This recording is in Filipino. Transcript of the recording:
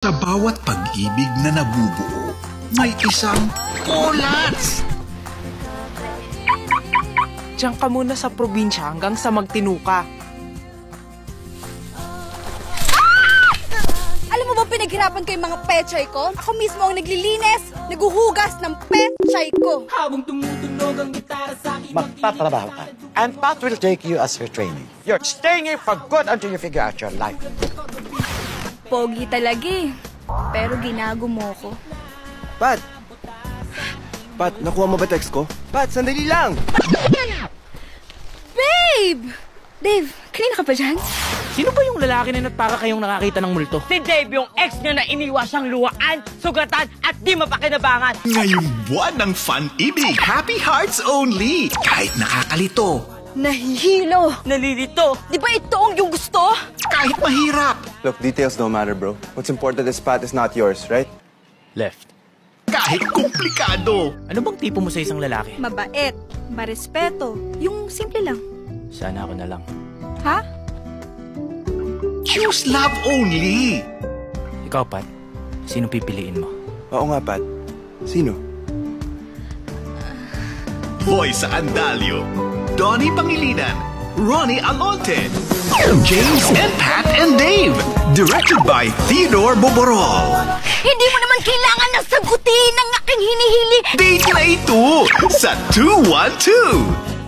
Sa bawat pag-ibig na nabubuo, may isang kulats! Diyan ka muna sa probinsya hanggang sa magtinuka. Alam mo ba pinaghirapan ko yung mga pechay ko? Ako mismo ang naglilinis, naguhugas ng pechay ko. Habang tumutunog ang gitara sa akin. Magtatrabaho ka. And Pat will take you as your trainee. You're staying here for good until you figure out your life. Pogi talaga eh. Pero ginago mo ko. Pat! Pat, nakuha mo ba text ko? Pat, sandali lang! Babe! Dave, kanina ka pa dyan? Sino ba yung lalaki na para kayong nakakita ng multo? Si Dave, yung ex niya na iniwas siyang luwaan, sugatan at di mapakinabangan. Ngayong buwan ng Fun-Ibig, Happy Hearts Only! Kahit nakakalito, Nahihilo! Nalilito. Di ba ito ang yung gusto? kahit mahirap, Look, details don't matter, bro. What's important is Pat is not yours, right? Left. kahit komplikado. Ano bang tipo mo sa isang lalaki? Mabait, marespeto, yung simple lang. Sana ako na lang. Ha? Choose love only! Ikaw, Pat, sino pipiliin mo? Oo nga, Pat. Sino? Boy sa Andalyo, Donnie Pangilinan, Ronnie Alonte, James and Pat and Dave. Directed by Theodore Boborol. Hindi mo naman kailangan na sagutin ang aking hinihiling. Date na ito sa 212.